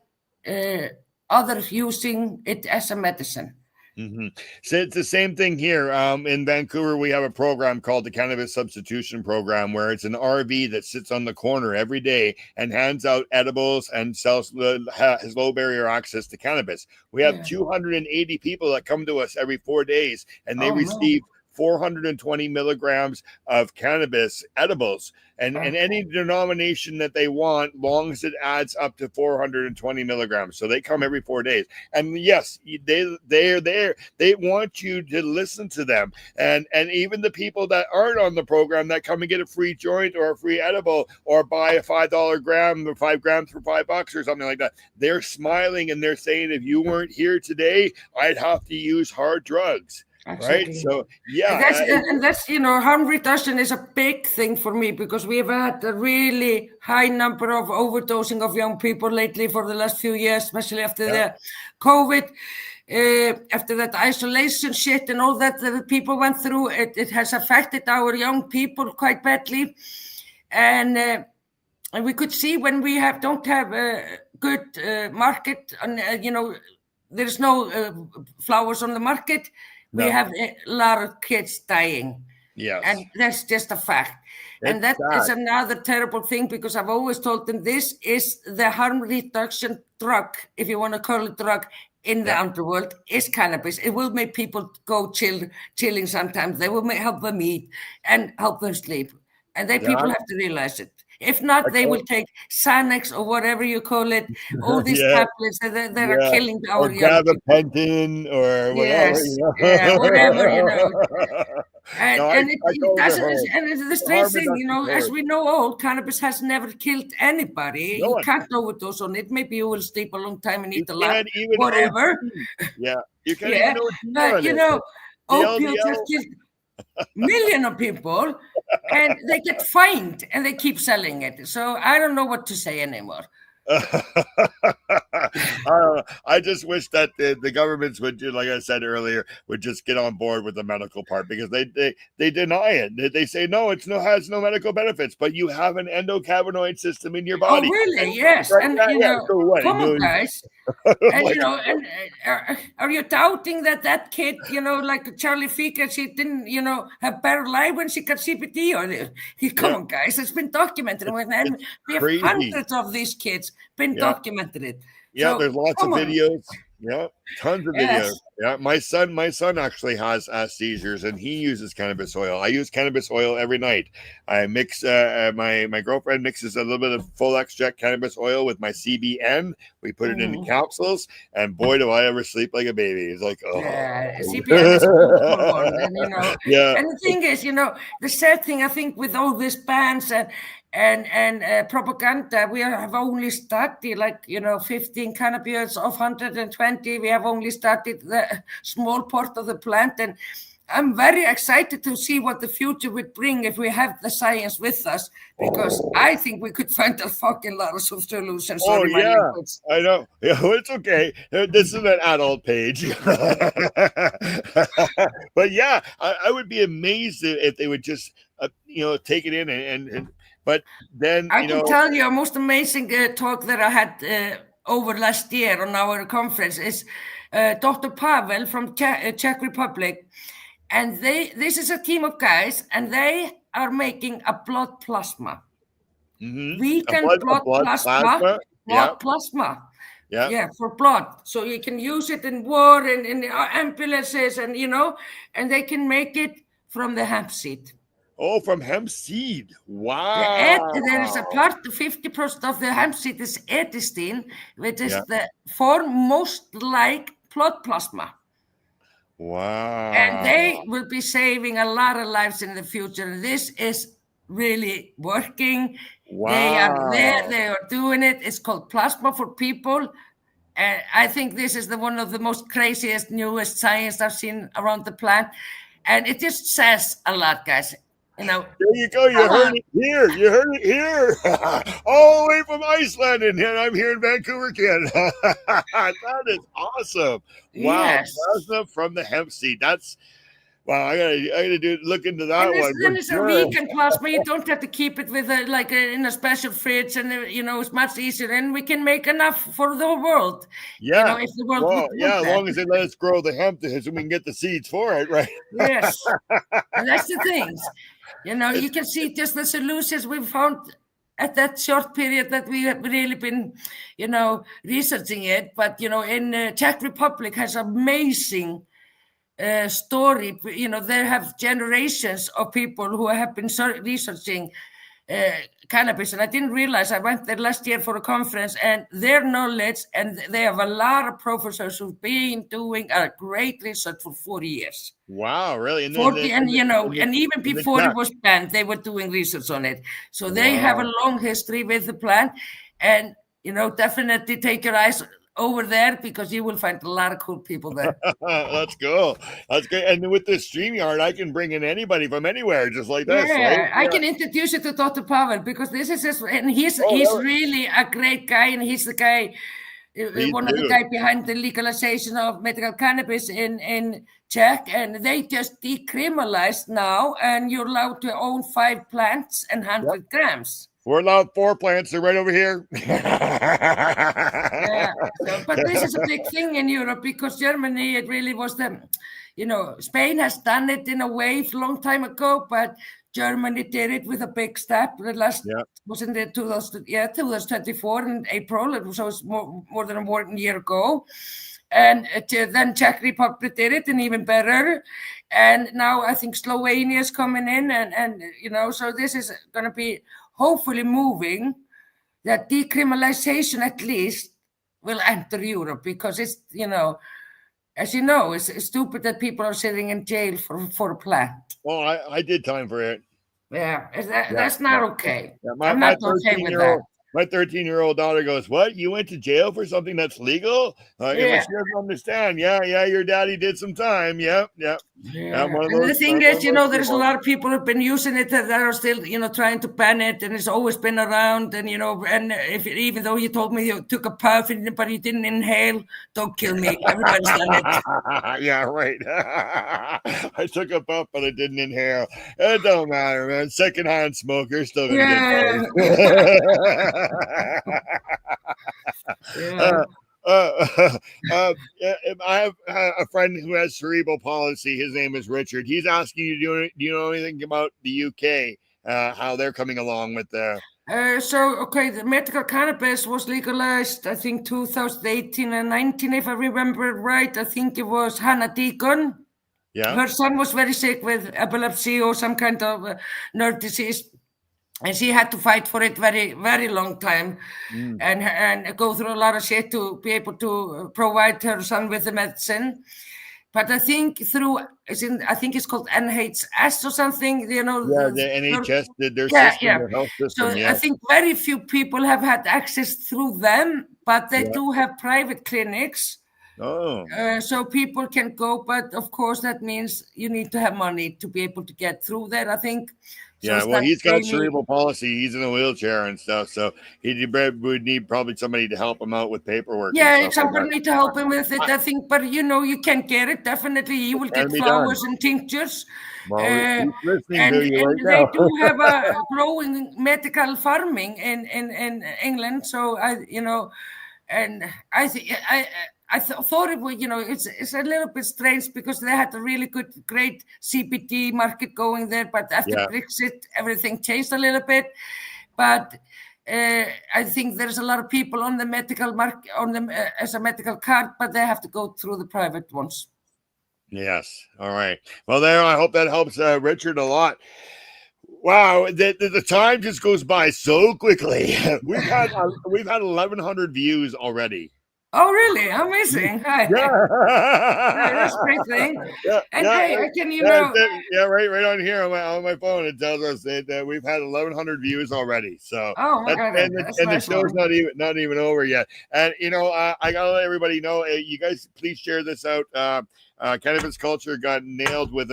others using it as a medicine. So it's the same thing here. In Vancouver, we have a program called the Cannabis Substitution Program, where it's an RV that sits on the corner every day and hands out edibles and has low barrier access to cannabis. We have 280 people that come to us every 4 days, and they receive 420 milligrams of cannabis edibles, and any denomination that they want, long as it adds up to 420 milligrams. So they come every 4 days, and yes, they're there. They want you to listen to them, and even the people that aren't on the program that come and get a free joint or a free edible or buy a $5 gram or 5 grams for $5 or something like that, they're smiling and they're saying, if you weren't here today, I'd have to use hard drugs. Exactly. Right. So that's harm reduction is a big thing for me, because we have had a really high number of overdosing of young people lately for the last few years, especially after the COVID, after that isolation shit and all that the people went through. It has affected our young people quite badly, and we could see when we don't have a good market, and there's no flowers on the market. We have a lot of kids dying. Yes. And that's just a fact. And that is another terrible thing, because I've always told them this is the harm reduction drug, if you want to call it drug, in the underworld, is cannabis. It will make people go chilling sometimes. They will help them eat and help them sleep. And people have to realize it. If not, they will take Xanax or whatever you call it, all these tablets that are killing our young people. Gabapentin or whatever. Yes, whatever, And it doesn't, and it's the strange thing, as we know all, cannabis has never killed anybody. You can't overdose on it. Maybe you will sleep a long time and eat a lot, whatever. You can't even but, opiates have killed millions of people, and they get fined and they keep selling it. So I don't know what to say anymore. I just wish that the governments would do, like I said earlier, would just get on board with the medical part, because they deny it. They say no, has no medical benefits, but you have an endocannabinoid system in your body. Oh, really? Yes. Right? And come on, guys. And are you doubting that kid, like Charlie Fika, she didn't, have better life when she got CBD? Or come on, guys, it's been documented. And we have hundreds of these kids been documented. So, there's lots of videos. Tons of videos. My son actually has seizures, and he uses cannabis oil. I use cannabis oil every night. I mix my girlfriend mixes a little bit of full extract cannabis oil with my CBN. We put it into capsules, and boy, do I ever sleep like a baby. It's like, CBN is a beautiful one. And, and the thing is, the sad thing, I think, with all these bans and propaganda, we have only studied 15 cannabinoids of 120. We have only studied the small part of the plant, and I'm very excited to see what the future would bring if we have the science with us, because I think we could find a fucking lot of solutions. I know. It's okay. This is an adult page. But I would be amazed if they would just take it in and but then I can tell you a most amazing talk that I had over last year on our conference is Dr. Pavel from Czech Republic, and this is a team of guys, and they are making a blood plasma. Vegan blood plasma. Yeah, for blood. So you can use it in war and in ambulances, and and they can make it from the hemp seed. Oh, from hemp seed. Wow. There is a part, 50% of the hemp seed is edistine, which is the form most like blood plasma. Wow. And they will be saving a lot of lives in the future. This is really working. Wow. They are there. They are doing it. It's called Plasma for People. And I think this is one of the most craziest, newest science I've seen around the planet. And it just says a lot, guys. There you go. You heard it here. You heard it here. All the way from Iceland, and I'm here in Vancouver, Canada. That is awesome. Wow. Yes. Plasma from the hemp seed. That's Wow, I gotta look into that And one. then it's a vegan plasma. You don't have to keep it with in a special fridge, and it's much easier. And we can make enough for the whole world. Yeah. If the world would want as that. long as they let us grow the hemp, so we can get the seeds for it, right? Yes, and that's the things. You can see just the solutions we've found at that short period that we have really been, researching it. But in Czech Republic has amazing story. They have generations of people who have been researching cannabis, and I didn't realize. I went there last year for a conference, and their knowledge, and they have a lot of professors who've been doing a great research for 40 years. Wow, really? And 40, and even before it was banned, they were doing research on it. So they have a long history with the plant, and definitely take your eyes over there, because you will find a lot of cool people there. That's cool. That's great. And with this StreamYard, I can bring in anybody from anywhere, just like this. Yeah, right? I can introduce you to Dr. Pavel, because this is and he's really a great guy, and he's the guy, one of the guys behind the legalization of medical cannabis in Czech, and they just decriminalized now, and you're allowed to own 5 plants and 100 grams. We're allowed 4 plants. They're right over here. But this is a big thing in Europe, because Germany, it really was Spain has done it in a way a long time ago, but Germany did it with a big step. The last was in the 2024 in April. So it's more than a year ago. And then Czech Republic did it, and even better. And now I think Slovenia is coming in, and so this is going to be hopefully moving, that decriminalization at least will enter Europe, because it's, as you know, it's stupid that people are sitting in jail for a plant. Well, I did time for it. Yeah, that's not okay. Yeah, I'm not okay with that. My 13-year-old daughter goes, "What? You went to jail for something that's legal?" She doesn't understand. Yeah, your daddy did some time. Yep. And the thing is, there's a lot of people who've been using it that are still, trying to ban it, and it's always been around. And and even though you told me you took a puff, but you didn't inhale, don't kill me. Everybody's done it. Yeah, right. I took a puff, but I didn't inhale. It don't matter, man. Secondhand smoker still gonna get I have a friend who has cerebral palsy. His name is Richard. He's asking you, do you know anything about the UK? How they're coming along with the... the medical cannabis was legalized, I think, 2018 and 19, if I remember right. I think it was Hannah Deacon. Yeah. Her son was very sick with epilepsy or some kind of nerve disease. And she had to fight for it very, very long time, and go through a lot of shit to be able to provide her son with the medicine. But I think I think it's called NHS or something. The NHS did their system, their health system. So I think very few people have had access through them, but they do have private clinics. So people can go, but of course that means you need to have money to be able to get through there, I think. So he's got cerebral palsy. He's in a wheelchair and stuff. So he would need probably somebody to help him out with paperwork. Yeah, somebody need to help him with it, I think. But you can get it. Definitely, you will get flowers and tinctures. Well, he's listening and to you right they now. do have a growing medical farming in England. So I thought it would, it's a little bit strange, because they had a really great CBD market going there. But after Brexit, everything changed a little bit. But I think there's a lot of people on the medical market, as a medical card, but they have to go through the private ones. Yes. All right. Well, I hope that helps Richard a lot. Wow, the time just goes by so quickly. We've had 1,100 views already. Oh, really? Amazing. Hi. Yeah. That's a great thing. Right on here on my phone, it tells us that we've had 1,100 views already. So, the show's not even over yet. And I gotta let everybody know. You guys, please share this out. Cannabis culture got nailed with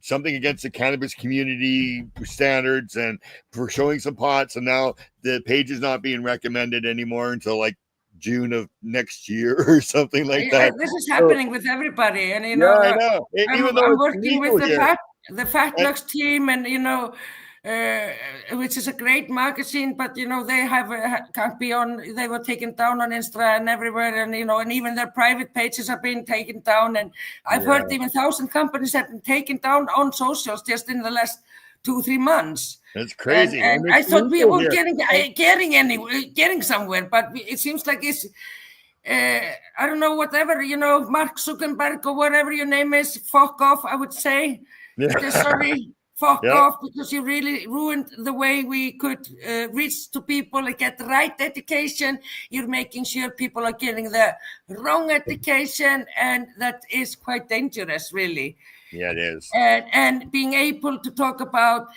something against the cannabis community standards, and for showing some pots, and now the page is not being recommended anymore until like June of next year or something like that. This is happening with everybody, and Yeah, I know. Even though I'm it's working with legal here. the Fat Lux team, and which is a great magazine, but they can't be on. They were taken down on Insta and everywhere, and and even their private pages are being taken down. And I've heard even 1,000 companies have been taken down on socials just in the last 2-3 months. That's crazy. And I thought we were getting somewhere, but it seems like it's. I don't know, whatever, Mark Zuckerberg or whatever your name is, fuck off, I would say. Sorry, fuck off, because you really ruined the way we could reach to people and get the right education. You're making sure people are getting the wrong education, and that is quite dangerous, really. Yeah, it is. And being able to talk about,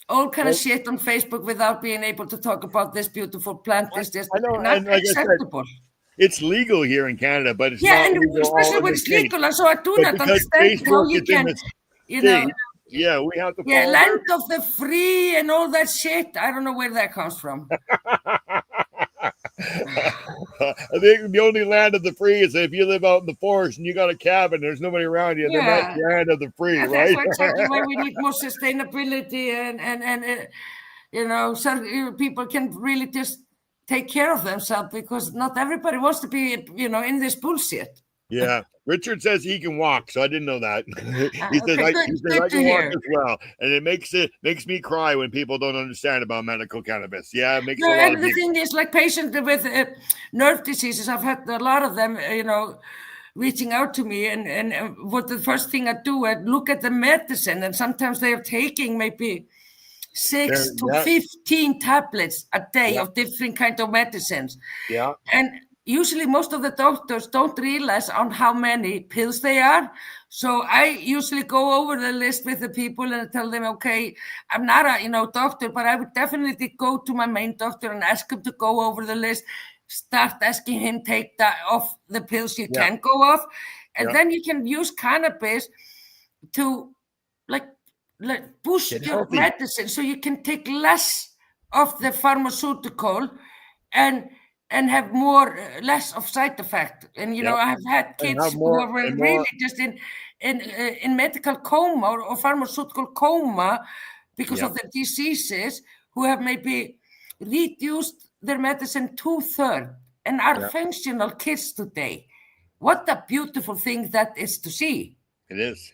all kind of shit on Facebook without being able to talk about this beautiful plant is just not acceptable. It's legal here in Canada, but it's not and legal especially when it's legal. And so I do not understand how you can, yeah, we have to. Yeah, land of the free and all that shit. I don't know where that comes from. I think the only land of the free is if you live out in the forest and you got a cabin, there's nobody around you, then that's the land of the free, right? That's exactly why we need more sustainability and so people can really just take care of themselves, because not everybody wants to be, in this bullshit. Yeah. Richard says he can walk, so I didn't know that. He says I can walk as well, and it makes me cry when people don't understand about medical cannabis. Yeah, it makes a lot and of the thing is, like patients with nerve diseases, I've had a lot of them, reaching out to me, and what the first thing I do, I look at the medicine, and sometimes they are taking maybe 6 to 15 tablets a day of different kind of medicines. Yeah, and usually most of the doctors don't realize on how many pills they are. So I usually go over the list with the people and tell them, okay, I'm not a doctor, but I would definitely go to my main doctor and ask him to go over the list, start asking him take that off the pills you can go off. And then you can use cannabis to like push your medicine, so you can take less of the pharmaceutical and have less of side effect. And I have had kids who were really just in medical coma or pharmaceutical coma because of the diseases, who have maybe reduced their medicine 2/3 and are functional kids today. What a beautiful thing that is to see. It is.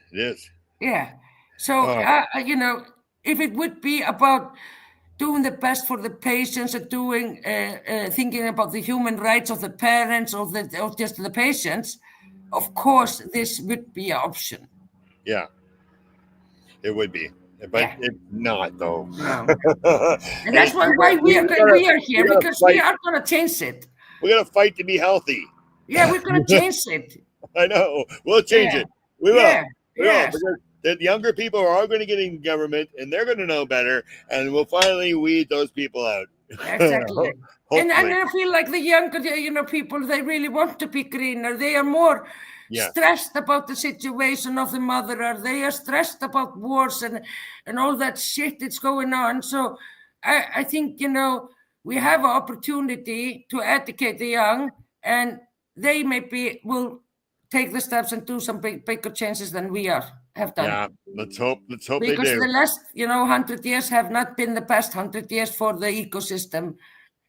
Yeah. So if it would be about doing the best for the patients and thinking about the human rights of the parents or just the patients, of course, this would be an option. Yeah, it would be, but it's not, though. No. And that's why we are here, because we are going to change it. We're going to fight to be healthy. Yeah, we're going to change it. I know. We'll change it. We will. Yeah. We will. Because the younger people are all going to get in government, and they're going to know better, and we'll finally weed those people out. Exactly. And I feel like the younger, people, they really want to be greener. They are more stressed about the situation of the mother. They are stressed about wars and all that shit that's going on. So I think, we have an opportunity to educate the young, and they maybe will take the steps and do some bigger changes than we have done. Yeah, let's hope because they do. Because the last, 100 years have not been the best 100 years for the ecosystem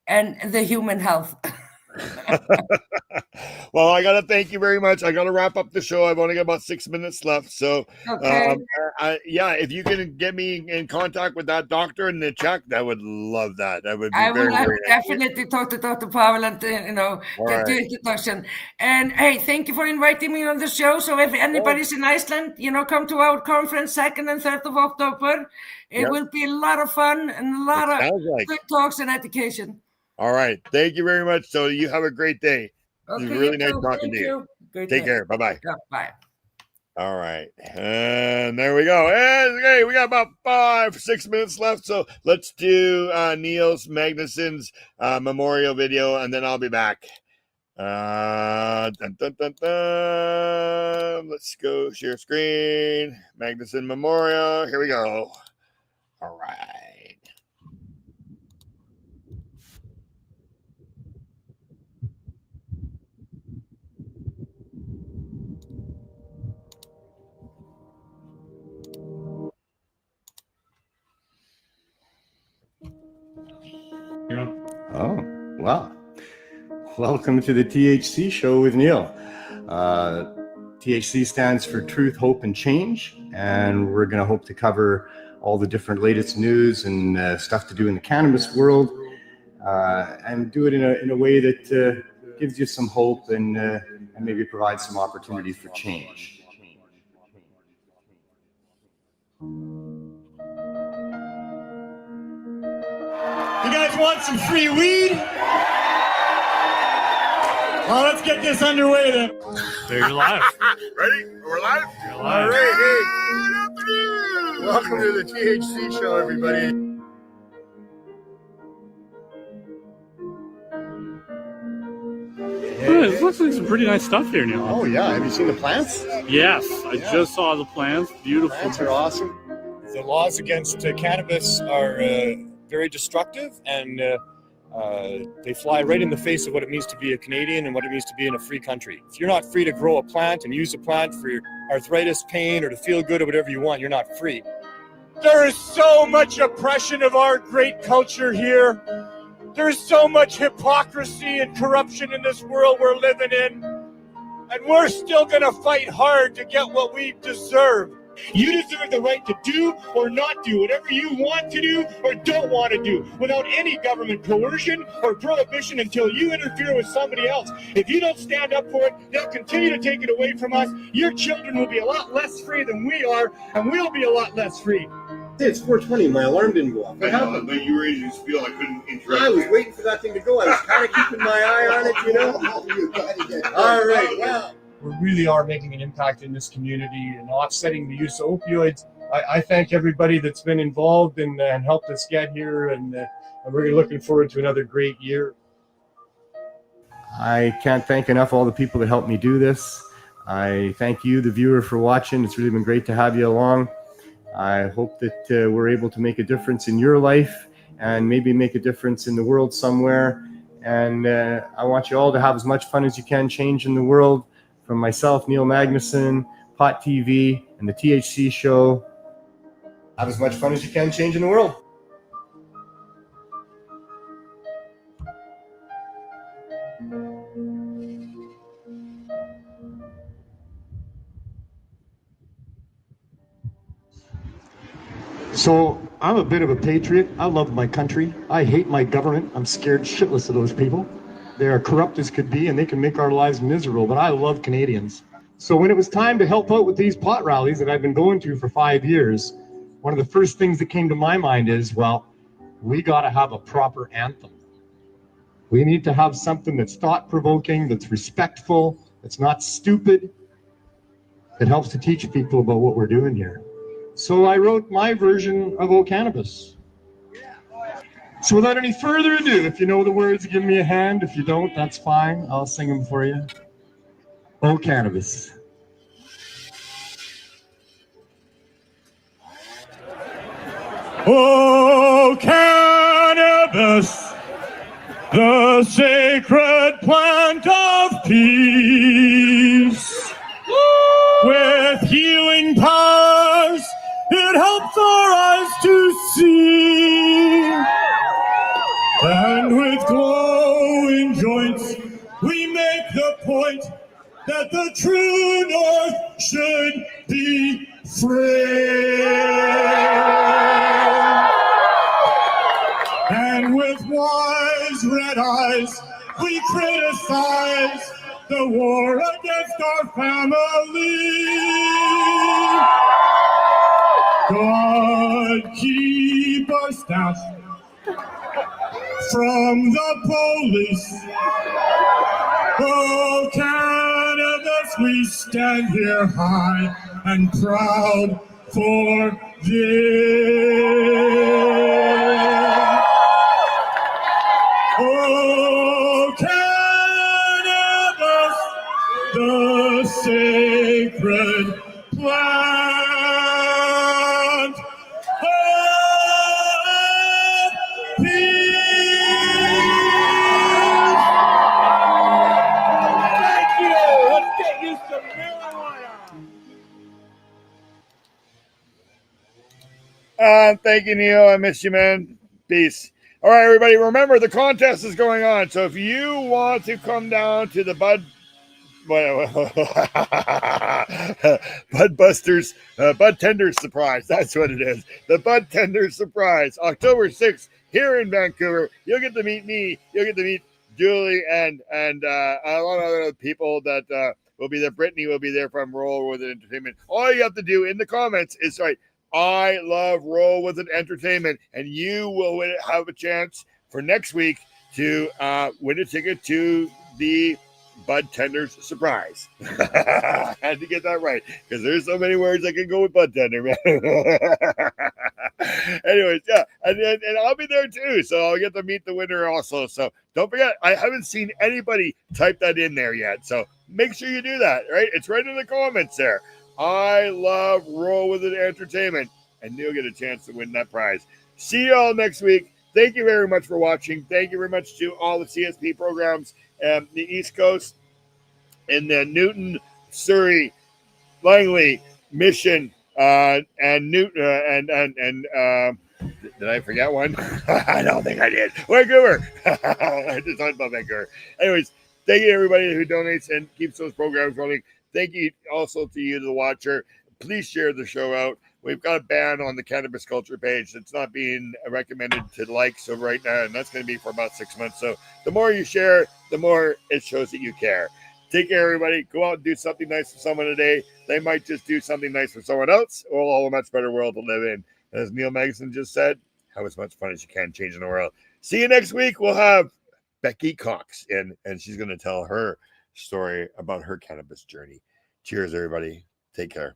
and the human health. Well, I got to thank you very much. I got to wrap up the show. I've only got about 6 minutes left. So, if you can get me in contact with that doctor and the check, I would love that. I would definitely talk to Dr. Pavel and, get the introduction. And, hey, thank you for inviting me on the show. So if anybody's in Iceland, come to our conference 2nd and 3rd of October. It will be a lot of fun and a lot of good talks and education. All right. Thank you very much. So you have a great day. Okay, it was really nice talking to you. Take care. Bye-bye. Yeah, bye. All right. And there we go. Okay, we got about 5-6 minutes left. So let's do Niels Magnusson's memorial video, and then I'll be back. Dun, dun, dun, dun. Let's go share screen. Magnusson Memorial. Here we go. All right. Well, welcome to the THC Show with Neil. THC stands for Truth, Hope, and Change, and we're going to hope to cover all the different latest news and stuff to do in the cannabis world, and do it in a way that gives you some hope and maybe provides some opportunities for change. You guys want some free weed? Well, let's get this underway then. There you're live. Ready? We're live? You're All live. right, hey. Welcome to the THC Show, everybody. It looks like some pretty nice stuff here, Neil. Oh yeah, have you seen the plants? Yes, I just saw the plants. Beautiful. Plants are awesome. The laws against cannabis are very destructive, and they fly right in the face of what it means to be a Canadian and what it means to be in a free country. If you're not free to grow a plant and use a plant for your arthritis, pain, or to feel good or whatever you want, you're not free. There is so much oppression of our great culture here. There's so much hypocrisy and corruption in this world we're living in. And we're still going to fight hard to get what we deserve. You deserve the right to do or not do whatever you want to do or don't want to do without any government coercion or prohibition until you interfere with somebody else. If you don't stand up for it, they'll continue to take it away from us. Your children will be a lot less free than we are, and we'll be a lot less free. It's 4:20. My alarm didn't go off. What happened? But you were ready to spiel. I couldn't interrupt. I was waiting for that thing to go. I was kind of keeping my eye on it, you know. All right. Well, We really are making an impact in this community and offsetting the use of opioids. I thank everybody that's been involved and helped us get here, and we're looking forward to another great year. I can't thank enough all the people that helped me do this. I thank you, the viewer, for watching. It's really been great to have you along. I hope that we're able to make a difference in your life and maybe make a difference in the world somewhere. And I want you all to have as much fun as you can changing the world. From myself, Neil Magnuson, Pot TV, and the THC Show, have as much fun as you can changing the world. So I'm a bit of a patriot. I love my country. I hate my government. I'm scared shitless of those people. They are corrupt as could be, and they can make our lives miserable, but I love Canadians. So when it was time to help out with these pot rallies that I've been going to for 5 years, one of the first things that came to my mind is, well, we got to have a proper anthem. We need to have something that's thought-provoking, that's respectful, that's not stupid, that helps to teach people about what we're doing here. So I wrote my version of O Cannabis. So without any further ado, if you know the words, give me a hand. If you don't, that's fine. I'll sing them for you. O Cannabis. Oh, cannabis, the sacred plant of peace. With healing powers, it helps our eyes to see. And with glowing joints, we make the point that the true north should be free. And with wise red eyes, we criticize the war against our family. God keep our staff from the police. Oh, cannabis, we stand here high and proud for this. Oh, cannabis, the sacred plant of peace. Thank you. Let's get you some marijuana. Thank you, Neil. I miss you, man. Peace. All right, everybody, remember the contest is going on. So if you want to come down to the Bud Busters, Bud Tenders Surprise, that's what it is. The Bud Tenders Surprise, October 6th here in Vancouver. You'll get to meet me. You'll get to meet Julie and a lot of other people that will be there. Brittany will be there from Roll With It Entertainment. All you have to do in the comments is write, I love Roll With It Entertainment, and you will have a chance for next week to win a ticket to the Bud Tenders Surprise. I had to get that right because there's so many words I can go with Bud Tender, man. Anyways, yeah, and I'll be there too, so I'll get to meet the winner also. So don't forget, I haven't seen anybody type that in there yet, so make sure you do that. Right, it's right in the comments there. I love Roll With It Entertainment, and you'll get a chance to win that prize. See you all next week. Thank you very much for watching. Thank you very much to all the CSP programs, the East Coast, in the Newton, Surrey, Langley, Mission, and Newton, did I forget one? I don't think I did. Vancouver. I just talked about Vancouver. Anyways, thank you everybody who donates and keeps those programs running. Thank you also to you, the watcher. Please share the show out. We've got a ban on the cannabis culture page. It's not being recommended to like so right now, and that's going to be for about 6 months. So the more you share, the more it shows that you care. Take care, everybody. Go out and do something nice for someone today. They might just do something nice for someone else, or all a much better world to live in. As Neil Magnuson just said, have as much fun as you can changing the world. See you next week. We'll have Becky Cox in, and she's going to tell her story about her cannabis journey. Cheers, everybody. Take care.